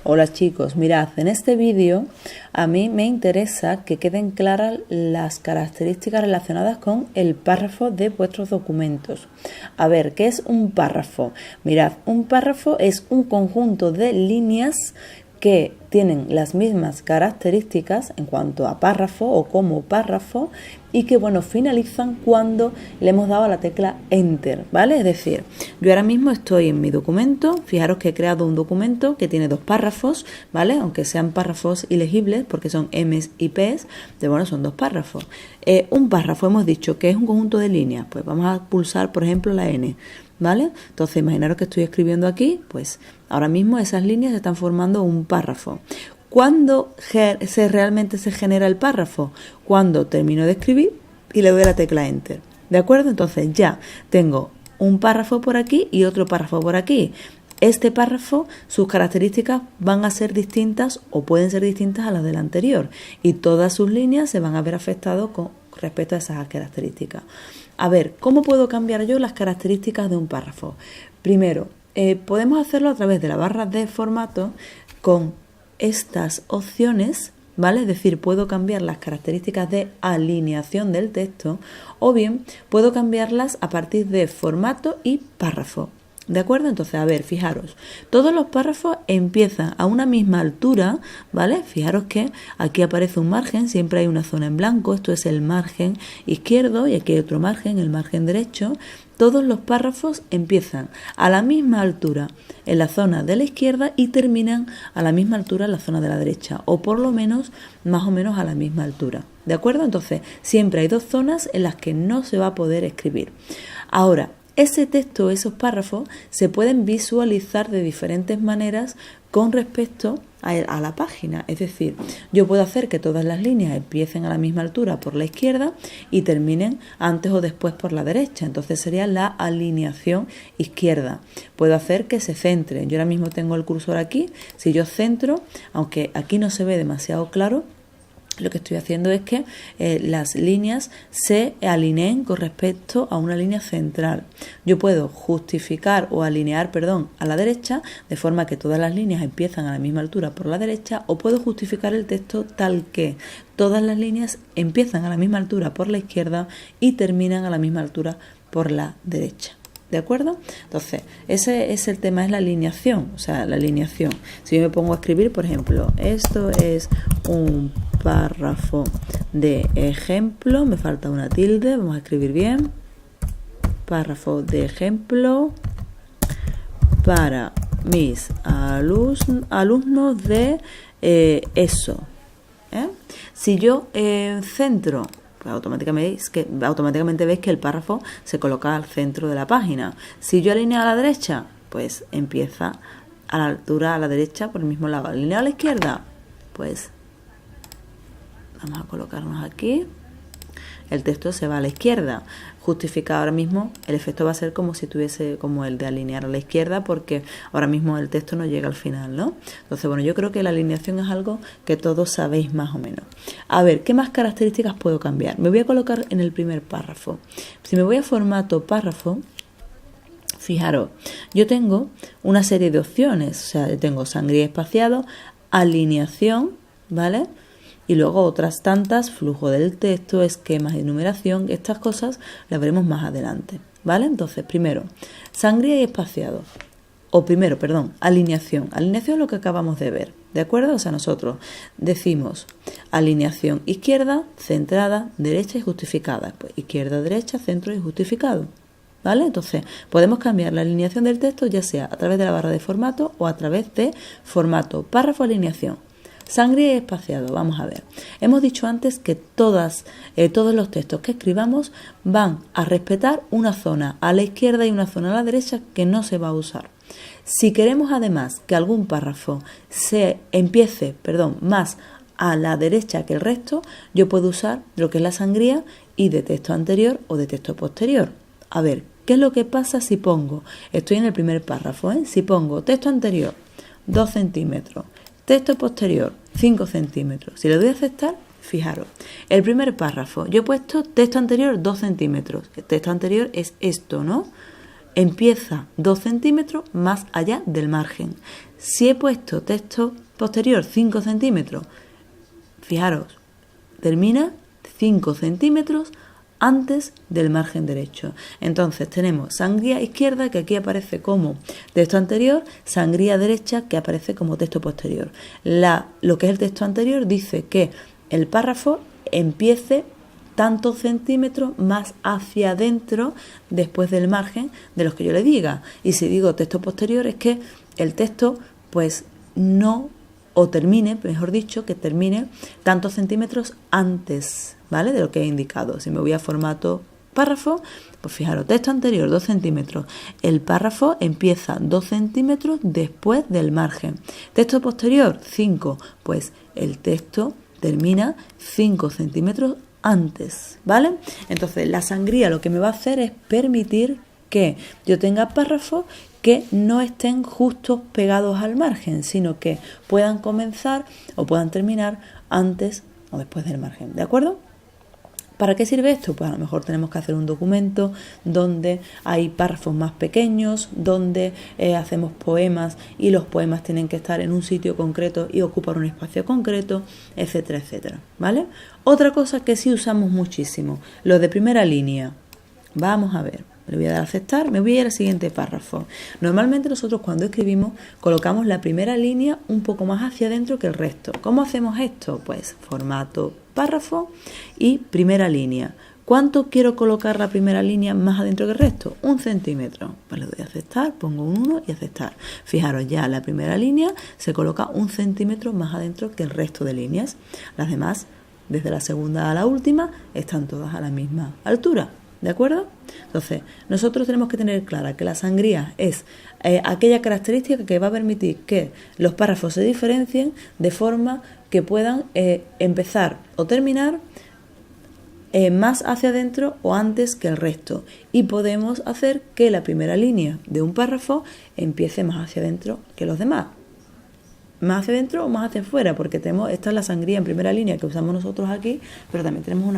Hola chicos, mirad, en este vídeo a mí me interesa que queden claras las características relacionadas con el párrafo de vuestros documentos. A ver, ¿qué es un párrafo? Mirad, un párrafo es un conjunto de líneas que tienen las mismas características en cuanto a párrafo o como párrafo y que, bueno, finalizan cuando le hemos dado a la tecla Enter, ¿vale? Es decir, yo ahora mismo estoy en mi documento, fijaros que he creado un documento que tiene dos párrafos, ¿vale? Aunque sean párrafos ilegibles porque son M's y P's, pero bueno, son dos párrafos. Un párrafo hemos dicho que es un conjunto de líneas, pues vamos a pulsar, por ejemplo, la N, ¿vale? Entonces, imaginaros que estoy escribiendo aquí, pues ahora mismo esas líneas están formando un párrafo. ¿Cuándo realmente se genera el párrafo? Cuando termino de escribir y le doy a la tecla Enter. ¿De acuerdo? Entonces ya tengo un párrafo por aquí y otro párrafo por aquí. Este párrafo, sus características van a ser distintas o pueden ser distintas a las del anterior y todas sus líneas se van a ver afectadas con respecto a esas características. A ver, ¿cómo puedo cambiar yo las características de un párrafo? Primero, podemos hacerlo a través de la barra de formato con estas opciones, ¿vale? Es decir, puedo cambiar las características de alineación del texto o bien puedo cambiarlas a partir de formato y párrafo. ¿De acuerdo? Entonces, a ver, fijaros, todos los párrafos empiezan a una misma altura, ¿vale? Fijaros que aquí aparece un margen, siempre hay una zona en blanco, esto es el margen izquierdo y aquí hay otro margen, el margen derecho. Todos los párrafos empiezan a la misma altura en la zona de la izquierda y terminan a la misma altura en la zona de la derecha, o por lo menos, más o menos a la misma altura. ¿De acuerdo? Entonces, siempre hay dos zonas en las que no se va a poder escribir. Ahora, ese texto, esos párrafos, se pueden visualizar de diferentes maneras con respecto a la página. Es decir, yo puedo hacer que todas las líneas empiecen a la misma altura por la izquierda y terminen antes o después por la derecha. Entonces sería la alineación izquierda. Puedo hacer que se centren. Yo ahora mismo tengo el cursor aquí. Si yo centro, aunque aquí no se ve demasiado claro, lo que estoy haciendo es que las líneas se alineen con respecto a una línea central. Yo puedo justificar o alinear, a la derecha, de forma que todas las líneas empiezan a la misma altura por la derecha, o puedo justificar el texto tal que todas las líneas empiezan a la misma altura por la izquierda y terminan a la misma altura por la derecha. ¿De acuerdo? Entonces, ese es el tema, es la alineación, o sea, la alineación. Si yo me pongo a escribir, por ejemplo, esto es un párrafo de ejemplo, me falta una tilde, vamos a escribir bien, párrafo de ejemplo para mis alumnos de ESO. Si yo centro, pues automáticamente veis que el párrafo se coloca al centro de la página. Si yo alineo a la derecha, pues empieza a la altura a la derecha por el mismo lado. Alineo a la izquierda, pues vamos a colocarnos aquí. El texto se va a la izquierda. Justificado ahora mismo, el efecto va a ser como si tuviese como el de alinear a la izquierda, porque ahora mismo el texto no llega al final, ¿no? Entonces, bueno, yo creo que la alineación es algo que todos sabéis más o menos. A ver, ¿qué más características puedo cambiar? Me voy a colocar en el primer párrafo. Si me voy a formato párrafo, fijaros, yo tengo una serie de opciones. O sea, yo tengo sangría y espaciado, alineación, ¿vale? Y luego otras tantas, flujo del texto, esquemas de numeración, estas cosas las veremos más adelante, ¿vale? Entonces, primero, sangría y espaciado. Alineación. Alineación es lo que acabamos de ver, ¿de acuerdo? O sea, nosotros decimos alineación izquierda, centrada, derecha y justificada. Pues izquierda, derecha, centro y justificado, ¿vale? Entonces, podemos cambiar la alineación del texto ya sea a través de la barra de formato o a través de formato, párrafo, alineación. Sangría y espaciado, vamos a ver. Hemos dicho antes que todos los textos que escribamos van a respetar una zona a la izquierda y una zona a la derecha que no se va a usar. Si queremos además que algún párrafo se empiece, más a la derecha que el resto, yo puedo usar lo que es la sangría y de texto anterior o de texto posterior. A ver, ¿qué es lo que pasa si pongo? Estoy en el primer párrafo, Si pongo texto anterior, 2 centímetros, texto posterior, 5 centímetros. Si le doy a aceptar, fijaros, el primer párrafo, yo he puesto texto anterior 2 centímetros. El texto anterior es esto, ¿no? empieza 2 centímetros más allá del margen. Si he puesto texto posterior 5 centímetros, fijaros, termina 5 centímetros antes del margen derecho. Entonces tenemos sangría izquierda, que aquí aparece como texto anterior, sangría derecha, que aparece como texto posterior. Lo que es el texto anterior dice que el párrafo empiece tantos centímetros más hacia adentro después del margen de los que yo le diga. Y si digo texto posterior es que el texto pues no, o termine, mejor dicho, que termine tantos centímetros antes, ¿vale?, de lo que he indicado. Si me voy a formato párrafo, pues fijaros, texto anterior 2 centímetros, el párrafo empieza 2 centímetros después del margen. Texto posterior 5, pues el texto termina 5 centímetros antes, ¿vale? Entonces la sangría lo que me va a hacer es permitir que yo tenga párrafos que no estén justos pegados al margen, sino que puedan comenzar o puedan terminar antes o después del margen, ¿de acuerdo? ¿Para qué sirve esto? Pues a lo mejor tenemos que hacer un documento donde hay párrafos más pequeños, donde hacemos poemas y los poemas tienen que estar en un sitio concreto y ocupar un espacio concreto, etcétera, etcétera, ¿vale? Otra cosa que sí usamos muchísimo, lo de primera línea. Vamos a ver. Le voy a dar a aceptar, me voy a ir al siguiente párrafo. Normalmente nosotros cuando escribimos colocamos la primera línea un poco más hacia adentro que el resto. ¿Cómo hacemos esto? Pues formato párrafo y primera línea. ¿Cuánto quiero colocar la primera línea más adentro que el resto? 1 centímetro. Pues le doy a aceptar, pongo un 1 y aceptar. Fijaros, ya la primera línea se coloca 1 centímetro más adentro que el resto de líneas. Las demás, desde la segunda a la última, están todas a la misma altura. ¿De acuerdo? Entonces, nosotros tenemos que tener clara que la sangría es aquella característica que va a permitir que los párrafos se diferencien de forma que puedan empezar o terminar más hacia adentro o antes que el resto. Y podemos hacer que la primera línea de un párrafo empiece más hacia adentro que los demás. Más hacia adentro o más hacia afuera, porque tenemos, esta es la sangría en primera línea que usamos nosotros aquí, pero también tenemos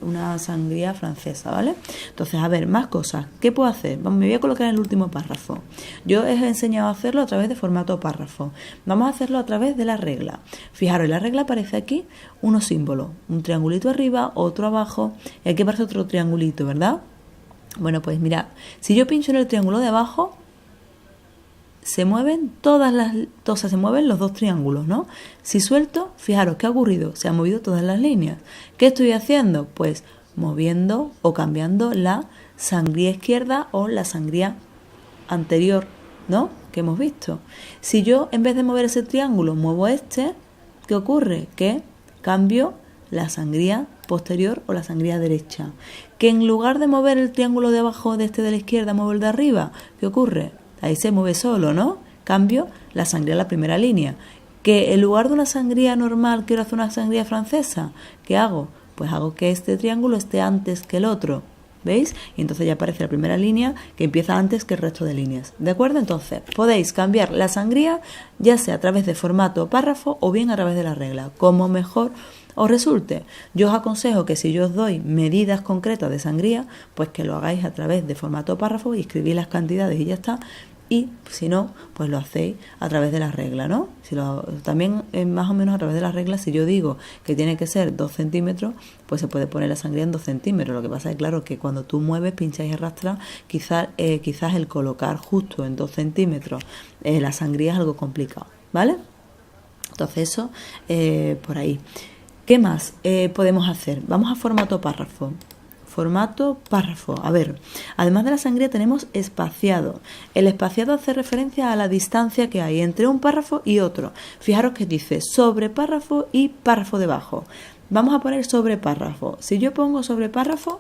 una sangría francesa, ¿vale? Entonces, a ver, más cosas. ¿Qué puedo hacer? Me voy a colocar en el último párrafo. Yo os he enseñado a hacerlo a través de formato párrafo. Vamos a hacerlo a través de la regla. Fijaros, en la regla aparece aquí unos símbolos. Un triangulito arriba, otro abajo, y aquí aparece otro triangulito, ¿verdad? Bueno, pues mirad, si yo pincho en el triángulo de abajo, se mueven se mueven los dos triángulos, ¿no? Si suelto, fijaros, ¿qué ha ocurrido? Se han movido todas las líneas. ¿Qué estoy haciendo? Pues moviendo o cambiando la sangría izquierda o la sangría anterior, ¿no?, que hemos visto. Si yo, en vez de mover ese triángulo, muevo este, ¿qué ocurre? Que cambio la sangría posterior o la sangría derecha. Que en lugar de mover el triángulo de abajo de este de la izquierda, muevo el de arriba, ¿qué ocurre? Ahí se mueve solo, ¿no? Cambio la sangría a la primera línea. Que en lugar de una sangría normal quiero hacer una sangría francesa. ¿Qué hago? Pues hago que este triángulo esté antes que el otro. ¿Veis? Y entonces ya aparece la primera línea que empieza antes que el resto de líneas. ¿De acuerdo? Entonces podéis cambiar la sangría ya sea a través de formato párrafo o bien a través de la regla, como mejor os resulte. Yo os aconsejo que si yo os doy medidas concretas de sangría, pues que lo hagáis a través de formato párrafo y escribís las cantidades y ya está. Y si no, pues lo hacéis a través de la regla, ¿no? También más o menos a través de la regla, si yo digo que tiene que ser 2 centímetros, pues se puede poner la sangría en 2 centímetros. Lo que pasa es, claro, que cuando tú mueves, pinchas y arrastras, quizás el colocar justo en 2 centímetros la sangría es algo complicado, ¿vale? Entonces eso, por ahí. ¿Qué más podemos hacer? Vamos a formato párrafo. Formato párrafo. A ver, además de la sangría tenemos espaciado. El espaciado hace referencia a la distancia que hay entre un párrafo y otro. Fijaros que dice sobre párrafo y párrafo debajo. Vamos a poner sobre párrafo. Si yo pongo sobre párrafo,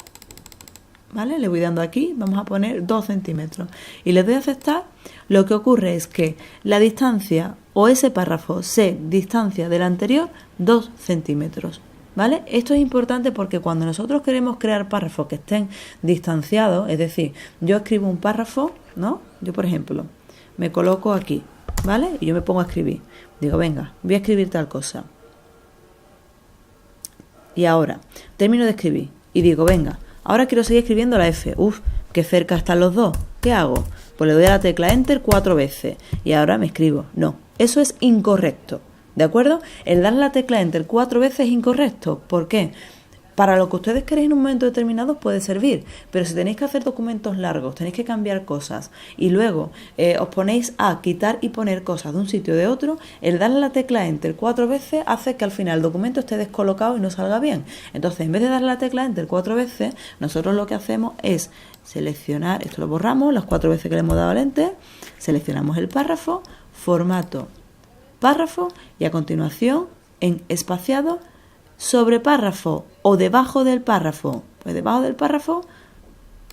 ¿vale? Le voy dando aquí, vamos a poner 2 centímetros. Y le doy a aceptar. Lo que ocurre es que la distancia o ese párrafo se distancia del anterior 2 centímetros. ¿Vale? Esto es importante porque cuando nosotros queremos crear párrafos que estén distanciados, es decir, yo escribo un párrafo, ¿no? Yo, por ejemplo, me coloco aquí, ¿vale? Y yo me pongo a escribir. Digo, venga, voy a escribir tal cosa. Y ahora, termino de escribir y digo, venga, ahora quiero seguir escribiendo la F. Uf, qué cerca están los dos. ¿qué hago? Pues le doy a la tecla Enter 4 veces y ahora me escribo. No, eso es incorrecto, ¿de acuerdo? El dar la tecla Enter 4 veces es incorrecto. ¿Por qué? Para lo que ustedes queréis en un momento determinado puede servir, pero si tenéis que hacer documentos largos, tenéis que cambiar cosas y luego os ponéis a quitar y poner cosas de un sitio o de otro, el darle a la tecla Enter 4 veces hace que al final el documento esté descolocado y no salga bien. Entonces, en vez de darle a la tecla Enter 4 veces, nosotros lo que hacemos es seleccionar, esto lo borramos las 4 veces que le hemos dado al Enter, seleccionamos el párrafo, formato, párrafo y a continuación en espaciado, sobre párrafo o debajo del párrafo, pues debajo del párrafo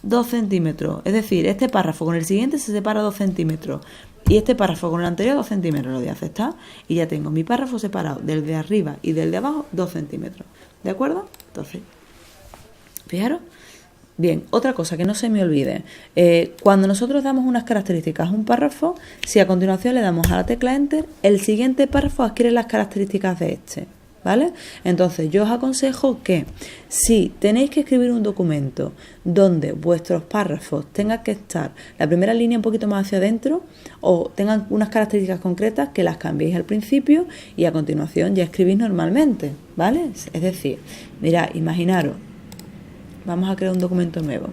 2 centímetros, es decir, este párrafo con el siguiente se separa 2 centímetros y este párrafo con el anterior 2 centímetros, lo voy a aceptar y ya tengo mi párrafo separado del de arriba y del de abajo 2 centímetros, ¿de acuerdo? Entonces, fijaros. Bien, otra cosa que no se me olvide, cuando nosotros damos unas características a un párrafo, si a continuación le damos a la tecla Enter, el siguiente párrafo adquiere las características de este. ¿Vale? Entonces yo os aconsejo que si tenéis que escribir un documento donde vuestros párrafos tengan que estar la primera línea un poquito más hacia adentro o tengan unas características concretas, que las cambiéis al principio y a continuación ya escribís normalmente, ¿vale? Es decir, mirad, imaginaros, vamos a crear un documento nuevo.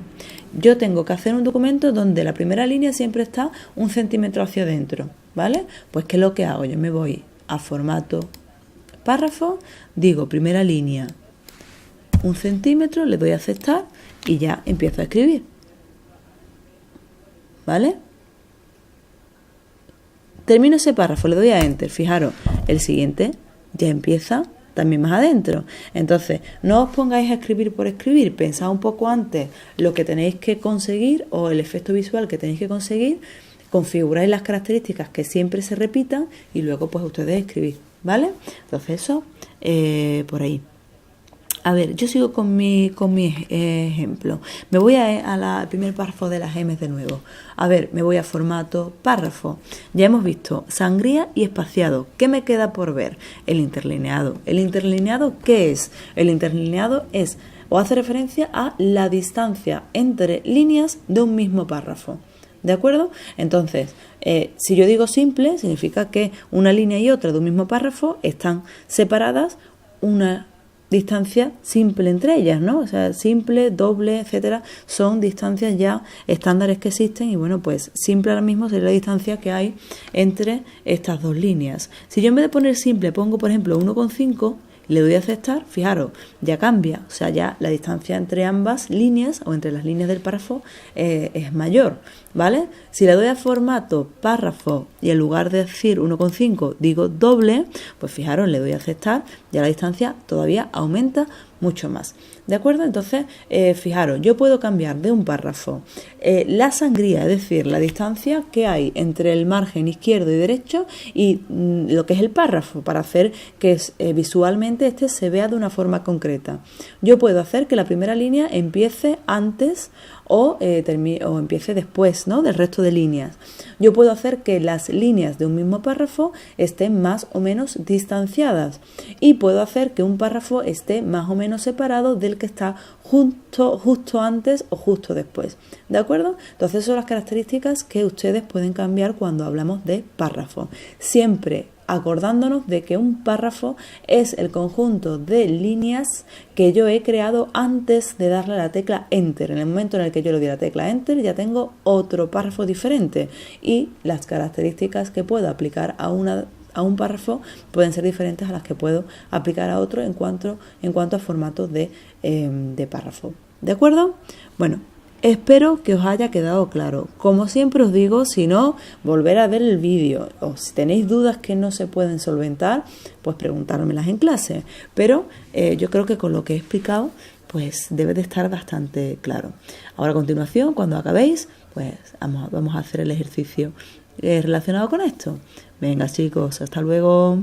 Yo tengo que hacer un documento donde la primera línea siempre está 1 centímetro hacia adentro, ¿vale? Pues ¿qué es lo que hago? Yo me voy a formato, párrafo, digo primera línea 1 centímetro, le doy a aceptar y ya empiezo a escribir, ¿vale? Termino ese párrafo, le doy a Enter, fijaros, el siguiente ya empieza también más adentro. Entonces, no os pongáis a escribir por escribir, pensad un poco antes lo que tenéis que conseguir o el efecto visual que tenéis que conseguir, configuráis las características que siempre se repitan y luego pues ustedes escribís, ¿vale? Entonces eso, por ahí. A ver, yo sigo con mi ejemplo. Me voy al primer párrafo de las M de nuevo. A ver, me voy a formato, párrafo. Ya hemos visto sangría y espaciado. ¿Qué me queda por ver? El interlineado. ¿El interlineado qué es? El interlineado es o hace referencia a la distancia entre líneas de un mismo párrafo. ¿De acuerdo? Entonces, si yo digo simple, significa que una línea y otra de un mismo párrafo están separadas una distancia simple entre ellas, ¿no? O sea, simple, doble, etcétera, son distancias ya estándares que existen y bueno, pues simple ahora mismo sería la distancia que hay entre estas dos líneas. Si yo en vez de poner simple pongo, por ejemplo, 1,5, le doy a aceptar, fijaros, ya cambia, o sea, ya la distancia entre ambas líneas o entre las líneas del párrafo es mayor, ¿vale? Si le doy a formato, párrafo y en lugar de decir 1,5 digo doble, pues fijaros, le doy a aceptar, ya la distancia todavía aumenta mucho más, ¿de acuerdo? Entonces, fijaros, yo puedo cambiar de un párrafo la sangría, es decir, la distancia que hay entre el margen izquierdo y derecho y lo que es el párrafo, para hacer que visualmente este se vea de una forma concreta. Yo puedo hacer que la primera línea empiece antes o empiece después, ¿no?, del resto de líneas. Yo puedo hacer que las líneas de un mismo párrafo estén más o menos distanciadas y puedo hacer que un párrafo esté más o menos separado del que está justo antes o justo después, ¿de acuerdo? Entonces son las características que ustedes pueden cambiar cuando hablamos de párrafo. Siempre acordándonos de que un párrafo es el conjunto de líneas que yo he creado antes de darle a la tecla Enter. En el momento en el que yo le doy la tecla Enter ya tengo otro párrafo diferente y las características que puedo aplicar a un párrafo pueden ser diferentes a las que puedo aplicar a otro en cuanto a formatos de párrafo. ¿De acuerdo? Bueno, espero que os haya quedado claro. Como siempre os digo, si no, volver a ver el vídeo. O si tenéis dudas que no se pueden solventar, pues preguntármelas en clase. Pero yo creo que con lo que he explicado, pues debe de estar bastante claro. Ahora a continuación, cuando acabéis, pues vamos a hacer el ejercicio relacionado con esto. Venga chicos, hasta luego.